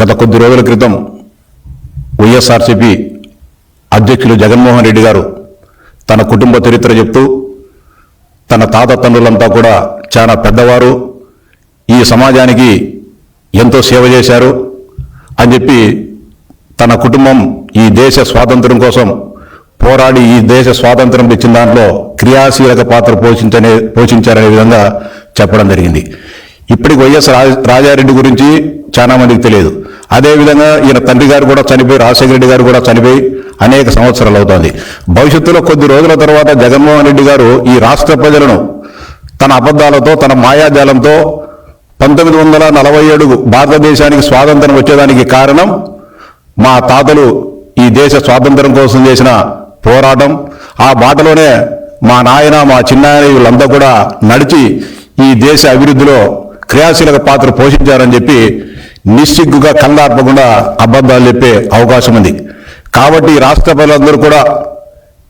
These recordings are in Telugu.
గత కొద్ది రోజుల క్రితం వైఎస్ఆర్సీపీ అధ్యక్షులు జగన్మోహన్ రెడ్డి గారు తన కుటుంబ చరిత్ర చెప్తూ తన తాత తండ్రులంతా కూడా చాలా పెద్దవారు, ఈ సమాజానికి ఎంతో సేవ చేశారు అని చెప్పి తన కుటుంబం ఈ దేశ స్వాతంత్రం కోసం పోరాడి ఈ దేశ స్వాతంత్రం తెచ్చిన దాంట్లో క్రియాశీలక పాత్ర పోషించారనే విధంగా చెప్పడం జరిగింది. ఇప్పటికి వైఎస్ రాజారెడ్డి గురించి చాలా మందికి తెలియదు. అదేవిధంగా ఈయన తండ్రి గారు కూడా చనిపోయి, రాజశేఖర రెడ్డి గారు కూడా చనిపోయి అనేక సంవత్సరాలు అవుతోంది. భవిష్యత్తులో కొద్ది రోజుల తర్వాత జగన్మోహన్ రెడ్డి గారు ఈ రాష్ట్ర ప్రజలను తన అబద్ధాలతో, తన మాయాజాలంతో 1947 భారతదేశానికి స్వాతంత్రం వచ్చేదానికి కారణం మా తాతలు ఈ దేశ స్వాతంత్రం కోసం చేసిన పోరాటం, ఆ బాటలోనే మా నాయన, మా చిన్నాయన వీళ్ళంతా కూడా నడిచి ఈ దేశ అభివృద్ధిలో క్రియాశీలక పాత్ర పోషించారని చెప్పి నిస్సిగ్గుగా కళ్ళార్పకుండా అబద్ధాలు చెప్పే అవకాశం ఉంది. కాబట్టి రాష్ట్ర ప్రజలందరూ కూడా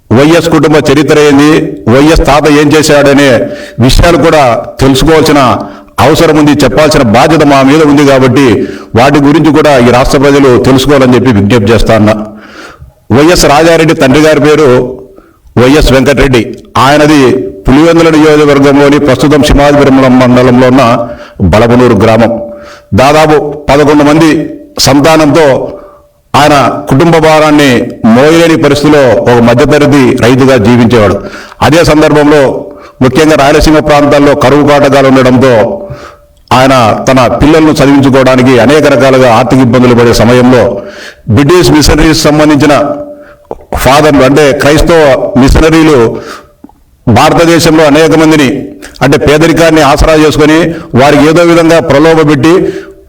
వైఎస్ కుటుంబ చరిత్ర ఏంది, వైఎస్ తాత ఏం చేశాడనే విషయాలు కూడా తెలుసుకోవాల్సిన అవసరం ఉంది, చెప్పాల్సిన బాధ్యత మా మీద ఉంది. కాబట్టి వాటి గురించి కూడా ఈ రాష్ట్ర ప్రజలు తెలుసుకోవాలని చెప్పి విజ్ఞప్తి చేస్తా ఉన్నా. వైఎస్ రాజారెడ్డి తండ్రి గారి పేరు వైఎస్ వెంకటరెడ్డి. ఆయనది పులివెందుల నియోజకవర్గంలోని ప్రస్తుతం సింహాద్రిపురం మండలంలో ఉన్న బలపనూరు గ్రామం. దాదాపు 11 మంది సంతానంతో ఆయన కుటుంబ భారాన్ని మోయలేని పరిస్థితిలో ఒక మధ్యతరగతి రైతుగా జీవించేవాడు. అదే సందర్భంలో ముఖ్యంగా రాయలసీమ ప్రాంతాల్లో కరువు కాటకాలు ఉండడంతో ఆయన తన పిల్లలను చదివించుకోవడానికి అనేక రకాలుగా ఆర్థిక ఇబ్బందులు పడే సమయంలో బ్రిటిష్ మిషనరీస్ సంబంధించిన ఫాదర్లు, అంటే క్రైస్తవ మిషనరీలు భారతదేశంలో అనేక మందిని, అంటే పేదరికాన్ని ఆసరా చేసుకుని వారికి ఏదో విధంగా ప్రలోభపెట్టి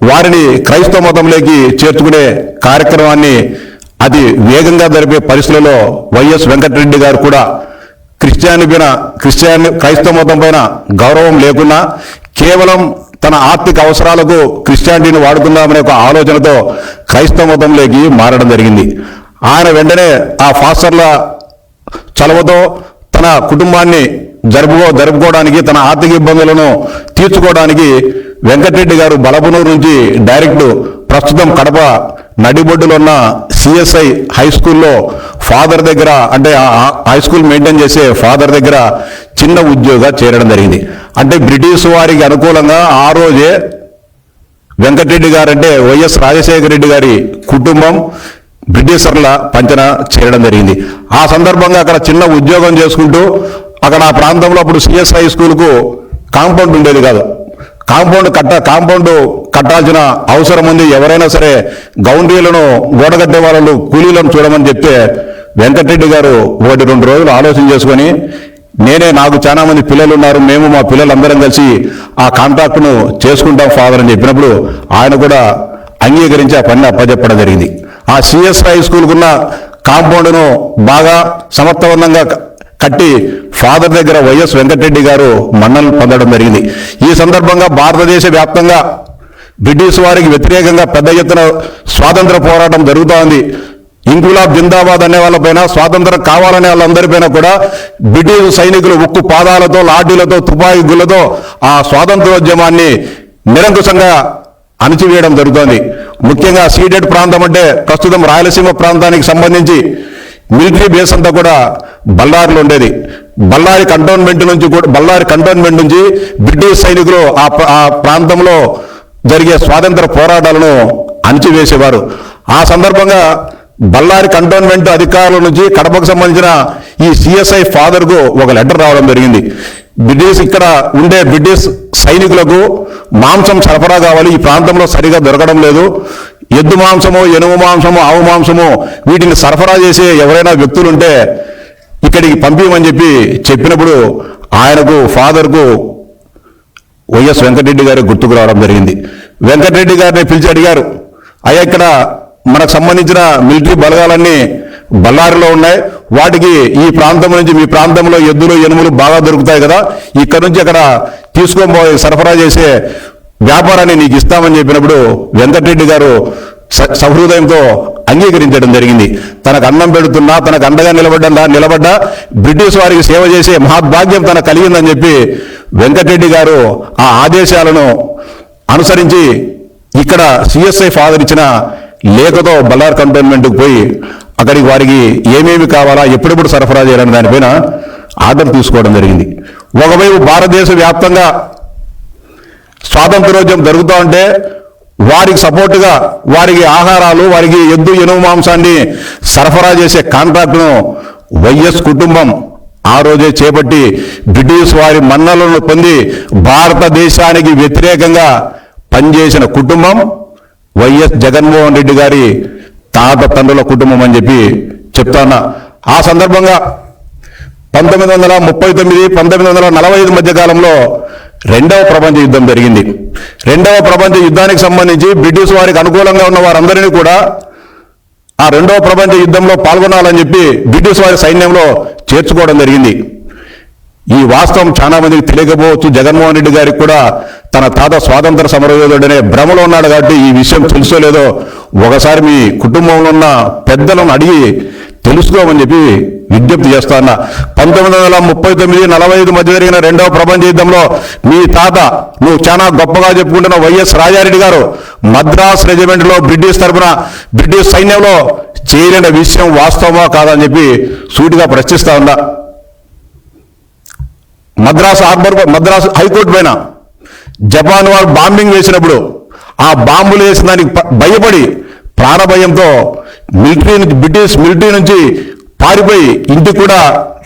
వారిని క్రైస్తవ మతంలోకి చేర్చుకునే కార్యక్రమాన్ని అది వేగంగా జరిపే పరిస్థితులలో వైఎస్ వెంకటరెడ్డి గారు కూడా క్రైస్తవ మతం పైన గౌరవం లేకున్నా కేవలం తన ఆర్థిక అవసరాలకు క్రిస్టియానిటీని వాడుకుందామనే ఒక ఆలోచనతో క్రైస్తవ మతంలోకి మారడం జరిగింది. ఆయన వెంటనే ఆ ఫాస్టర్ల చలవతో తన కుటుంబాన్ని జరుపుకోవడానికి, తన ఆర్థిక ఇబ్బందులను తీర్చుకోవడానికి వెంకటరెడ్డి గారు బలపనూరు నుంచి డైరెక్ట్ ప్రస్తుతం కడప నడిబొడ్డులో ఉన్న సిఎస్ఐ హై స్కూల్లో ఫాదర్ దగ్గర, అంటే హై స్కూల్ మెయింటైన్ చేసే ఫాదర్ దగ్గర చిన్న ఉద్యోగంగా చేరడం జరిగింది. అంటే బ్రిటిష్ వారికి అనుకూలంగా ఆ రోజే వెంకటరెడ్డి గారు, అంటే వైఎస్ రాజశేఖర రెడ్డి గారి కుటుంబం బ్రిటిషర్ల పంచన చేరడం జరిగింది. ఆ సందర్భంగా అక్కడ చిన్న ఉద్యోగం చేసుకుంటూ అక్కడ ఆ ప్రాంతంలో అప్పుడు సిఎస్ఐ స్కూల్కు కాంపౌండ్ ఉండేది కాదు. కాంపౌండ్ కట్టాల్సిన అవసరం ఉంది. ఎవరైనా సరే గౌండ్రీలను గోడ కట్టే వాళ్ళు కూలీలను చూడమని చెప్తే వెంకటరెడ్డి గారు 1-2 రోజులు ఆలోచన చేసుకొని, నాకు చాలా మంది పిల్లలు ఉన్నారు, మేము మా పిల్లలందరం కలిసి ఆ కాంట్రాక్ట్ను చేసుకుంటాం ఫాదర్ అని చెప్పినప్పుడు ఆయన కూడా అంగీకరించి ఆ పనిని అప్పచెప్పడం జరిగింది. ఆ సిఎస్ఐ స్కూల్కున్న కాంపౌండ్ను బాగా సమర్థవంతంగా కట్టి ఫాదర్ దగ్గర వైఎస్ వెంకటరెడ్డి గారు మన్నలు పొందడం జరిగింది. ఈ సందర్భంగా భారతదేశ వ్యాప్తంగా బ్రిటిష్ వారికి వ్యతిరేకంగా పెద్ద ఎత్తున స్వాతంత్ర పోరాటం జరుగుతోంది. ఇంక్విలాబ్ జిందాబాద్ అనే వాళ్ళపైన, స్వాతంత్రం కావాలనే వాళ్ళందరిపైన కూడా బ్రిటిష్ సైనికులు ఉక్కు పాదాలతో, లాఠీలతో, తుపాకీ గుళ్లతో ఆ స్వాతంత్రోద్యమాన్ని నిరంకుశంగా అణచివేయడం జరుగుతోంది. ముఖ్యంగా సీడెడ్ ప్రాంతం, అంటే ప్రస్తుతం రాయలసీమ ప్రాంతానికి సంబంధించి మిలిటరీ బేస్ అంతా కూడా బళ్ళారిలో ఉండేది. బళ్ళారి కంటోన్మెంట్ నుంచి బ్రిటిష్ సైనికులు ఆ ప్రాంతంలో జరిగే స్వాతంత్ర పోరాటాలను అణచివేసేవారు. ఆ సందర్భంగా బళ్ళారి కంటోన్మెంట్ అధికారుల నుంచి కడపకు సంబంధించిన ఈ సిఎస్ఐ ఫాదర్కు ఒక లెటర్ రావడం జరిగింది. ఇక్కడ ఉండే బ్రిటిష్ సైనికులకు మాంసం సరఫరా కావాలి, ఈ ప్రాంతంలో సరిగా దొరకడం లేదు, ఎద్దు మాంసము, ఎనుము మాంసము, ఆవు మాంసము వీటిని సరఫరా చేసే ఎవరైనా వ్యక్తులుంటే ఇక్కడికి పంపించమని చెప్పినప్పుడు ఆయనకు, ఫాదర్కు వైఎస్ వెంకటరెడ్డి గారు గుర్తుకు రావడం జరిగింది. వెంకటరెడ్డి గారిని పిలిచి అడిగారు, అయ్యా ఇక్కడ మనకు సంబంధించిన మిలిటరీ బలగాలన్నీ బళ్ళారిలో ఉన్నాయి, వాటికి ఈ ప్రాంతం నుంచి, మీ ప్రాంతంలో ఎద్దులు ఎనుములు బాగా దొరుకుతాయి కదా, ఇక్కడ నుంచి అక్కడ తీసుకొని సరఫరా చేసే వ్యాపారాన్ని నీకు ఇస్తామని చెప్పినప్పుడు వెంకటరెడ్డి గారు సహృదయంతో అంగీకరించడం జరిగింది. తనకు అన్నం పెడుతున్నా, తనకు అండగా నిలబడ్డ బ్రిటిష్ వారికి సేవ చేసే మహద్భాగ్యం తనకు కలిగిందని చెప్పి వెంకటరెడ్డి గారు ఆ ఆదేశాలను అనుసరించి ఇక్కడ సిఎస్ఐ ఫాదర్ ఇచ్చిన లేఖతో బళ్ళారి కంటోన్మెంట్కి పోయి అక్కడికి వారికి ఏమేమి కావాలా ఎప్పుడెప్పుడు సరఫరా చేయాలని దానిపైన ఆర్డర్ తీసుకోవడం జరిగింది. ఒకవైపు భారతదేశ వ్యాప్తంగా స్వాతంత్రోద్యమం జరుగుతూ ఉంటే వారికి సపోర్టుగా వారికి ఆహారాలు, వారికి ఎద్దు ఎనుము మాంసాన్ని సరఫరా చేసే కాంట్రాక్టును వైఎస్ కుటుంబం ఆ రోజే చేపట్టి బ్రిటిష్ వారి మన్నలను పొంది భారతదేశానికి వ్యతిరేకంగా పనిచేసిన కుటుంబం వైఎస్ జగన్మోహన్ రెడ్డి గారి తాత తండ్రుల కుటుంబం అని చెప్పి చెప్తాను. ఆ సందర్భంగా 1939, 1945 మధ్య కాలంలో రెండవ ప్రపంచ యుద్ధం జరిగింది. రెండవ ప్రపంచ యుద్ధానికి సంబంధించి బ్రిటిష్ వారికి అనుకూలంగా ఉన్న వారందరినీ కూడా ఆ రెండవ ప్రపంచ యుద్ధంలో పాల్గొనాలని చెప్పి బ్రిటిష్ వారి సైన్యంలో చేర్చుకోవడం జరిగింది. ఈ వాస్తవం చాలా మందికి తెలియకపోవచ్చు. జగన్మోహన్ రెడ్డి గారికి కూడా తన తాత స్వాతంత్ర సమరయోధుడనే భ్రమలో ఉన్నాడు కాబట్టి ఈ విషయం తెలుసో లేదో ఒకసారి మీ కుటుంబంలో ఉన్న పెద్దలను అడిగి తెలుసుకోమని చెప్పి విజ్ఞప్తి చేస్తా ఉన్నా. 1939, 45 మధ్య జరిగిన రెండవ ప్రపంచ యుద్ధంలో మీ తాత నువ్వు చాలా గొప్పగా చెప్పుకుంటున్న వైఎస్ రాజారెడ్డి గారు మద్రాస్ రెజిమెంట్లో బ్రిటిష్ సైన్యంలో చేరిన విషయం వాస్తవమా కాదని చెప్పి సూటిగా ప్రశ్నిస్తా ఉన్నా. మద్రాసు హైకోర్టు పైన జపాన్ వారు బాంబింగ్ వేసినప్పుడు ఆ బాంబులు వేసిన దానికి భయపడి ప్రాణభయంతో బ్రిటిష్ మిలిటరీ నుంచి పారిపోయి ఇంటికి కూడా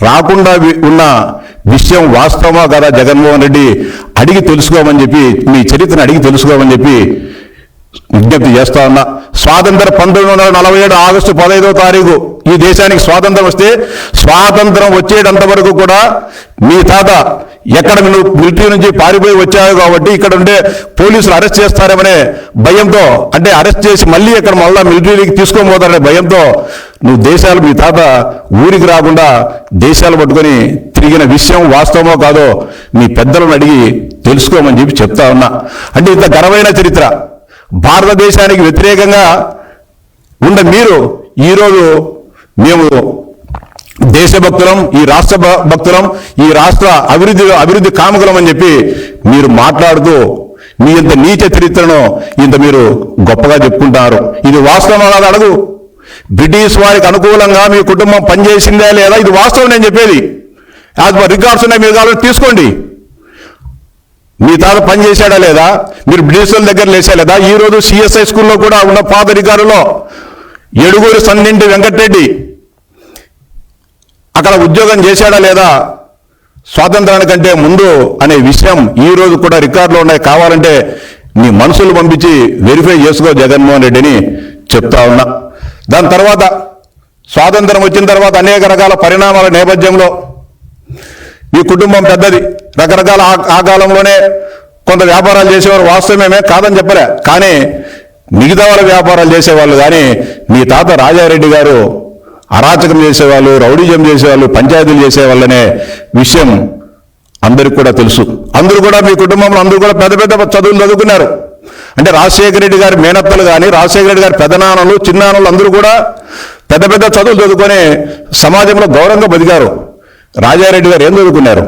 రాకుండా ఉన్న విషయం వాస్తవమా కదా జగన్మోహన్ రెడ్డి అడిగి తెలుసుకోమని చెప్పి మీ చరిత్రను అడిగి తెలుసుకోమని చెప్పి విజ్ఞప్తి చేస్తా ఉన్నా. స్వాతంత్ర 1947 ఆగస్టు 15వ తారీఖు ఈ దేశానికి స్వాతంత్రం వస్తే స్వాతంత్రం వచ్చేటంత వరకు కూడా మీ తాత ఎక్కడ నువ్వు మిలిటరీ నుంచి పారిపోయి వచ్చావు కాబట్టి ఇక్కడ ఉండే పోలీసులు అరెస్ట్ చేస్తారేమనే భయంతో, అంటే అరెస్ట్ చేసి మళ్ళీ ఇక్కడ మళ్ళా మిలిటరీకి తీసుకొని పోతారనే భయంతో నువ్వు మీ తాత ఊరికి రాకుండా దేశాలు పట్టుకొని తిరిగిన విషయం వాస్తవమో కాదో మీ పెద్దలను అడిగి తెలుసుకోమని చెప్పి చెప్తా ఉన్నా. అంటే ఇంత ఘనమైన చరిత్ర భారతదేశానికి వ్యతిరేకంగా ఉన్న మీరు ఈరోజు మేము దేశభక్తులం, ఈ రాష్ట్ర భక్తులం, ఈ రాష్ట్ర అభివృద్ధి కాముకులం అని చెప్పి మీరు మాట్లాడుతూ మీ ఇంత నీచ చరిత్రను ఇంత మీరు గొప్పగా చెప్పుకుంటారు. ఇది వాస్తవం కాదు అడుగు. బ్రిటిష్ వారికి అనుకూలంగా మీ కుటుంబం పనిచేసిందా లేదా ఇది వాస్తవం నేను చెప్పేది. యాజ్ పర్ రికార్డ్స్ ఉన్నాయి, మీరు కావాలని తీసుకోండి. మీ తాత పని చేశాడా లేదా, మీరు బ్రిటిష్ దగ్గర లేచా లేదా. ఈరోజు సిఎస్ఐ స్కూల్లో కూడా ఉన్న పాత అధికారుల్లో ఎడుగూరి సన్నింటి వెంకటరెడ్డి అక్కడ ఉద్యోగం చేశాడా లేదా స్వాతంత్రానికంటే ముందు అనే విషయం ఈ రోజు కూడా రికార్డులో ఉన్నాయి. కావాలంటే నీ మనుషులు పంపించి వెరిఫై చేసుకో జగన్మోహన్ రెడ్డిని చెప్తా ఉన్నా. దాని తర్వాత స్వాతంత్రం వచ్చిన తర్వాత అనేక రకాల పరిణామాల నేపథ్యంలో ఈ కుటుంబం పెద్దది, రకరకాల ఆ కాలంలోనే కొంత వ్యాపారాలు చేసేవారు వాస్తవమేమే కాదని చెప్పలే. కానీ మిగతా వాళ్ళ వ్యాపారాలు చేసేవాళ్ళు, కానీ మీ తాత రాజారెడ్డి గారు అరాచకం చేసేవాళ్ళు, రౌడీజం చేసేవాళ్ళు, పంచాయతీలు చేసేవాళ్ళనే విషయం అందరికి కూడా తెలుసు. అందరూ కూడా మీ కుటుంబంలో అందరూ కూడా పెద్ద పెద్ద చదువులు చదువుకున్నారు. అంటే రాజశేఖర రెడ్డి గారి మేనత్తలు కానీ రాజశేఖర రెడ్డి గారి పెదనాన్నలు చిన్నాన్నలు అందరూ కూడా పెద్ద పెద్ద చదువులు చదువుకొని సమాజంలో గౌరవంగా బతికారు. రాజారెడ్డి గారు ఏం చదువుకున్నారు?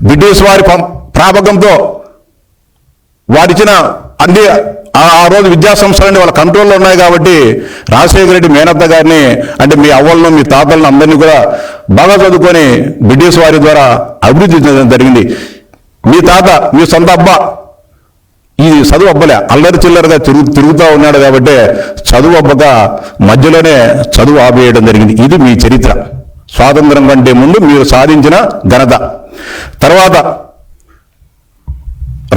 బ్రిటిష్ వారి ప్రాపకంతో వారిచ్చిన అన్ని ఆ రోజు విద్యా సంస్థలన్నీ వాళ్ళ కంట్రోల్లో ఉన్నాయి కాబట్టి రాజశేఖర రెడ్డి మేనత్త గారిని, అంటే మీ అవ్వలను మీ తాతలను అందరినీ కూడా బాగా చదువుకొని బ్రిటిష్ వారి ద్వారా అభివృద్ధి చెందడం జరిగింది. మీ తాత మీ సొంత అబ్బా ఈ చదువు అబ్బలే, అల్లరి చిల్లరగా తిరుగుతూ ఉన్నాడు కాబట్టి చదువు అబ్బక మధ్యలోనే చదువు ఆపేయడం జరిగింది. ఇది మీ చరిత్ర. స్వాతంత్రం కంటే ముందు మీరు సాధించిన ఘనత. తర్వాత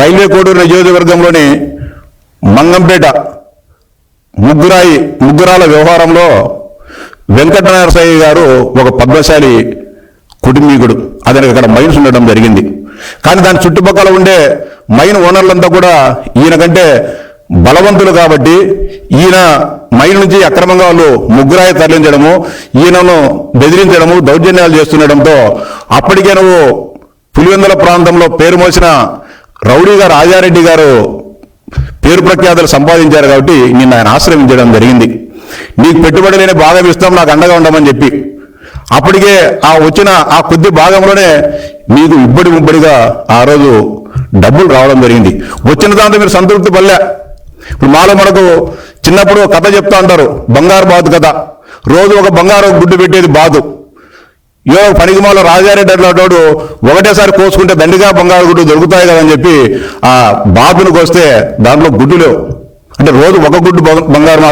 రైల్వే కోడూరు నియోజకవర్గంలోని మంగంపేట ముగ్గురాల వ్యవహారంలో వెంకటనరసయ్య గారు ఒక పద్మశాలి కుటుంబీకుడు. అతనికి అక్కడ మైన్స్ ఉండడం జరిగింది. కానీ దాని చుట్టుపక్కల ఉండే మైన్ ఓనర్లంతా కూడా ఈయన కంటే బలవంతులు కాబట్టి ఈయన మైన్ నుంచి అక్రమంగా వాళ్ళు ముగ్గురాయి తరలించడము, ఈయనను బెదిరించడము, దౌర్జన్యాలు చేస్తుండడంతో అప్పటికే నువ్వు పులివెందుల ప్రాంతంలో పేరు మోసిన రౌడీగా రాజారెడ్డి గారు పేరు ప్రఖ్యాతులు సంపాదించారు కాబట్టి నిన్న ఆయన ఆశ్రయించడం జరిగింది. నీకు పెట్టుబడి లేని భాగం ఇస్తాం, నాకు అండగా ఉండమని చెప్పి అప్పటికే వచ్చిన ఆ కొద్ది భాగంలోనే మీకు ఇబ్బడిగా ఆ రోజు డబ్బులు రావడం జరిగింది. వచ్చిన దాంతో మీరు సంతృప్తి పడలే. ఇప్పుడు మాలో మనకు చిన్నప్పుడు కథ చెప్తా ఉంటారు, బంగారు బాతు కథ. రోజు ఒక బంగారు గుడ్డు పెట్టేది బాతు. పనికి మాలో రాజారెడ్డి అట్లాంటి ఒకటేసారి కోసుకుంటే దండిగా బంగారు గుడ్డు దొరుకుతాయి కదని చెప్పి ఆ బాతును కోస్తే దాంట్లో గుడ్డు లేవు. అంటే రోజు ఒక గుడ్డు బంగారు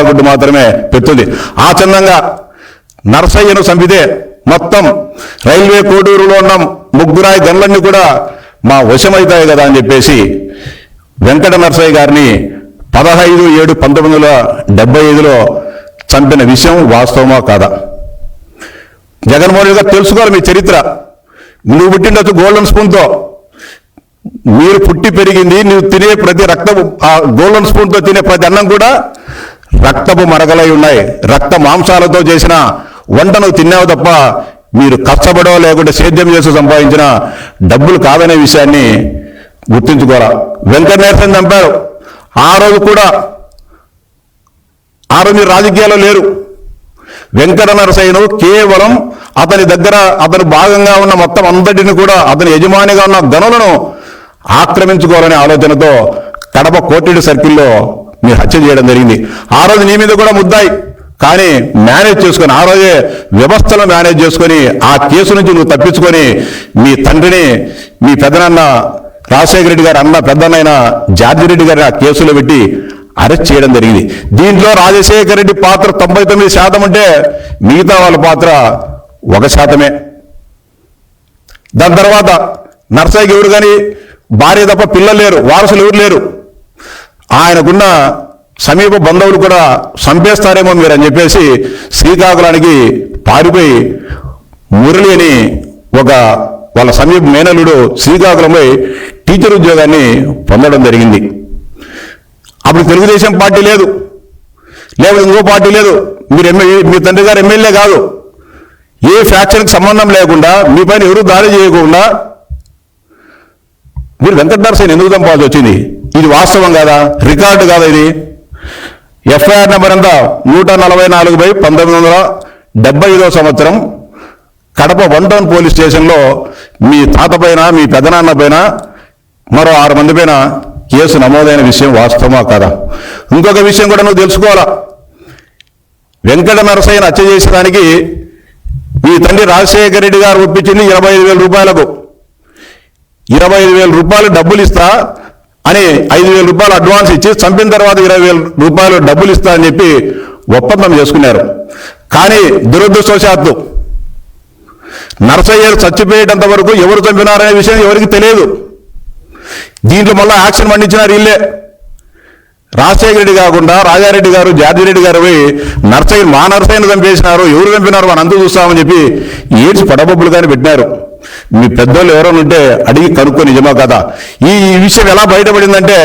గుడ్డు మాత్రమే పెడుతుంది. ఆ చందంగా నరసయ్యను చంపితే మొత్తం రైల్వే కోడూరులో ఉన్న ముగ్గురాయి గనులన్నీ కూడా మా వశమవుతాయి కదా అని చెప్పేసి వెంకట నరసయ్య గారిని 15/7/1975లో చంపిన విషయం వాస్తవమా కాదా? జగన్మోహన్ రెడ్డి గారు తెలుసుకోవాలి మీ చరిత్ర. నువ్వు పుట్టిండొచ్చు గోల్డెన్ స్పూన్తో, మీరు పుట్టి పెరిగింది, నువ్వు తినే ప్రతి రక్తపు ఆ గోల్డెన్ స్పూన్తో తినే ప్రతి అన్నం కూడా రక్తపు మరకలై ఉన్నాయి. రక్త మాంసాలతో చేసిన వంట నువ్వు తిన్నావు తప్ప మీరు కష్టపడో లేకుంటే సేద్యం చేసి సంపాదించిన డబ్బులు కాదనే విషయాన్ని గుర్తుంచుకోరా. వెంకట నరసయ్యని చంపారు. ఆ రోజు మీరు రాజకీయాల్లో లేరు. వెంకట నరసయ్యను కేవలం అతని దగ్గర అతను భాగంగా ఉన్న మొత్తం అంతటిని కూడా అతని యజమానిగా ఉన్న గనులను ఆక్రమించుకోవాలనే ఆలోచనతో కడప కోటిరెడ్డి సర్కిల్లో మీరు హత్య చేయడం జరిగింది. ఆ రోజు నీ మీద కూడా ముద్దాయి, కానీ మేనేజ్ చేసుకొని ఆ రోజే వ్యవస్థను మేనేజ్ చేసుకొని ఆ కేసు నుంచి నువ్వు తప్పించుకొని మీ తండ్రిని, మీ పెద్దనాన్న రాజశేఖర రెడ్డి గారు అన్న పెద్దనైన జార్జి రెడ్డి గారిని ఆ కేసులో పెట్టి అరెస్ట్ చేయడం జరిగింది. దీంట్లో రాజశేఖర రెడ్డి పాత్ర 99% అంటే మిగతా వాళ్ళ పాత్ర 1%. దాని తర్వాత నరసయ్యకి ఎవరు కానీ భార్య తప్ప పిల్లలు లేరు, వారసులు ఎవరు లేరు. ఆయనకున్న సమీప బంధువులు కూడా చంపేస్తారేమో మీరు అని చెప్పేసి శ్రీకాకుళానికి పారిపోయి మురళి అని వాళ్ళ సమీప మేనలుడు శ్రీకాకుళంపై టీచర్ ఉద్యోగాన్ని పొందడం జరిగింది. అప్పుడు తెలుగుదేశం పార్టీ లేదు, లేకపోతే ఇంకో పార్టీ లేదు. మీ తండ్రి గారు ఎమ్మెల్యే కాదు. ఏ ఫ్యాక్షన్కి సంబంధం లేకుండా మీ పైన ఎవరు దాడి చేయకుండా మీరు వెంకట నరసయ్యని ఎందుకు చంపాల్సి వచ్చింది? ఇది వాస్తవం కాదా? రికార్డు కాదా ఇది? ఎఫ్ఐఆర్ నెంబర్ అంతా 144/1975 కడప 1 టౌన్ పోలీస్ స్టేషన్లో మీ తాత పైన, మీ పెదనాన్న పైన, మరో 6 మంది పైన కేసు నమోదైన విషయం వాస్తవమా కాదా? ఇంకొక విషయం కూడా నువ్వు తెలుసుకోవాలా. వెంకట నరసయ్యను హత్య చేసేదానికి మీ తండ్రి రాజశేఖర రెడ్డి గారు ఒప్పించింది 25,000 రూపాయలకు. 25,000 రూపాయలు డబ్బులు ఇస్తా అని 5,000 రూపాయలు అడ్వాన్స్ ఇచ్చి చంపిన తర్వాత 20,000 రూపాయలు డబ్బులు ఇస్తా అని చెప్పి ఒప్పందం చేసుకున్నారు. కానీ దురదృష్టవశాత్తు నరసయ్య చచ్చిపోయేటంత వరకు ఎవరు చంపినారనే విషయం ఎవరికి తెలియదు. దీంట్లో మళ్ళీ యాక్షన్ పండించినారు వీళ్ళే. రాజశేఖర రెడ్డి కాకుండా రాజారెడ్డి గారు, జార్జి రెడ్డి గారు మా నరసయ్యను చంపేసినారు, ఎవరు చంపినారు అని అంతా చూస్తామని చెప్పి ఏడ్చి పడబొబ్బులు కానీ పెట్టినారు. మీ పెద్దోళ్ళు ఎవరైనా ఉంటే అడిగి కనుక్కొని నిజమా కదా? ఈ విషయం ఎలా బయటపడిందంటే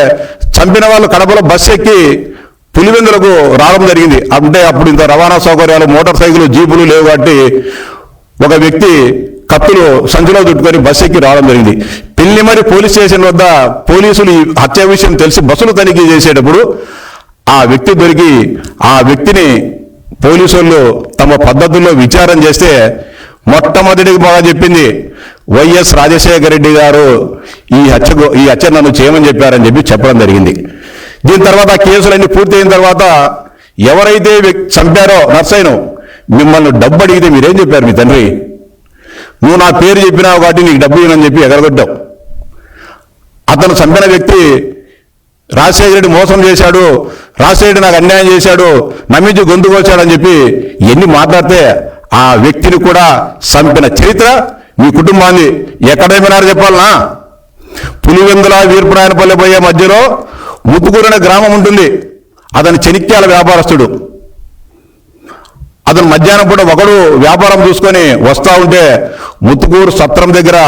చంపిన వాళ్ళు కడపలో బస్సు ఎక్కి పులివెందులకు రావడం జరిగింది. అంటే అప్పుడు ఇంత రవాణా సౌకర్యాలు, మోటార్ సైకిల్, జీపులు లేవు కాబట్టి ఒక వ్యక్తి కత్తులు సంచిలో చుట్టుకొని బస్సు ఎక్కి రావడం జరిగింది. పిల్లిమరి పోలీస్ స్టేషన్ వద్ద పోలీసులు ఈ హత్య విషయం తెలిసి బస్సులు తనిఖీ చేసేటప్పుడు ఆ వ్యక్తి దొరికి ఆ వ్యక్తిని పోలీసులు తమ పద్ధతుల్లో విచారణ చేస్తే మొట్టమొదటికి బాగా చెప్పింది వైఎస్ రాజశేఖర రెడ్డి గారు ఈ హత్య నన్ను చేయమని చెప్పారని చెప్పడం జరిగింది. దీని తర్వాత కేసులన్నీ పూర్తయిన తర్వాత ఎవరైతే చంపారో నర్సయ్యను మిమ్మల్ని డబ్బు అడిగితే మీరేం చెప్పారు? మీ తండ్రి నువ్వు నా పేరు చెప్పినావు కాబట్టి నీకు డబ్బు ఇవ్వనని చెప్పి ఎగరగొట్టావు. అతను చంపిన వ్యక్తి రాజశేఖర రెడ్డి మోసం చేశాడు, రాజశేఖర రెడ్డి నాకు అన్యాయం చేశాడు, నమ్మించి గొంతుకొచ్చాడని చెప్పి ఎన్ని మాట్లాడితే ఆ వ్యక్తిని కూడా చంపిన చరిత్ర మీ కుటుంబాన్ని ఎక్కడైపోయినారో చెప్పాలనా? పులివెందుల వీరపురాయనపల్లి పోయే మధ్యలో ముత్తుకూరు అనే గ్రామం ఉంటుంది. అతని చెనిక్యాల వ్యాపారస్తుడు. అతను మధ్యాహ్నం పూట ఒకడు వ్యాపారం చూసుకొని వస్తా ఉంటే ముత్తుకూరు సత్రం దగ్గర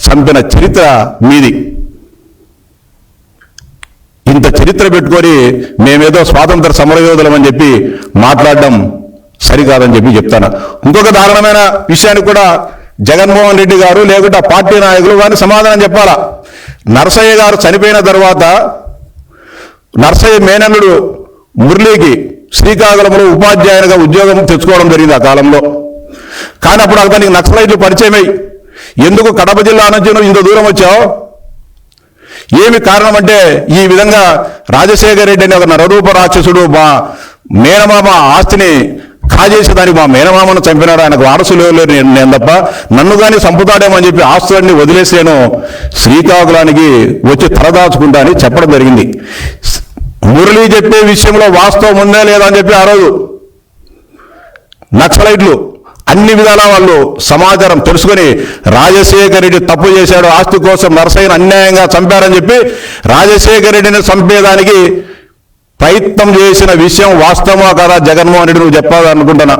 చంపిన చరిత్ర మీది. ఇంత చరిత్ర పెట్టుకొని మేమేదో స్వాతంత్ర సమరయోధులం అని చెప్పి మాట్లాడడం సరికాదని చెప్పి చెప్తాను. ఇంకొక దారుణమైన విషయానికి కూడా జగన్మోహన్ రెడ్డి గారు లేకుంటే పార్టీ నాయకులు వారిని సమాధానం చెప్పాలా. నరసయ్య గారు చనిపోయిన తర్వాత నరసయ్య మేనల్లుడు మురళికి శ్రీకాకుళంలో ఉపాధ్యాయునిగా ఉద్యోగం తెచ్చుకోవడం జరిగింది ఆ కాలంలో. కానీ అప్పుడు అతనికి నక్సలైట్లు పరిచయమై ఎందుకు కడప జిల్లా నుంచి నువ్వు ఇంత దూరం వచ్చావు, ఏమి కారణం అంటే ఈ విధంగా రాజశేఖర రెడ్డి అనే ఒక నరరూప రాక్షసుడు మా మేనమామ ఆస్తిని కాజేసేదానికి మా మేనమామను చంపినాడు, ఆయనకు వారసులు లేరు నేను తప్ప, నన్ను కానీ చంపుతాడేమని చెప్పి ఆస్తులన్నీ వదిలేసి నేను శ్రీకాకుళానికి వచ్చి తలదాచుకుంటా అని చెప్పడం జరిగింది. మురళి చెప్పే విషయంలో వాస్తవం ఉందా లేదా అని చెప్పి ఆ రోజు నక్సలైట్లు అన్ని విధాలా వాళ్ళు సమాచారం తెలుసుకొని రాజశేఖర రెడ్డి తప్పు చేశాడు, ఆస్తి కోసం నరసయ్యను అన్యాయంగా చంపారని చెప్పి రాజశేఖర రెడ్డిని చంపేదానికి ప్రయత్నం చేసిన విషయం వాస్తవమా కదా జగన్మోహన్ రెడ్డి నువ్వు చెప్పాలనుకుంటున్నా.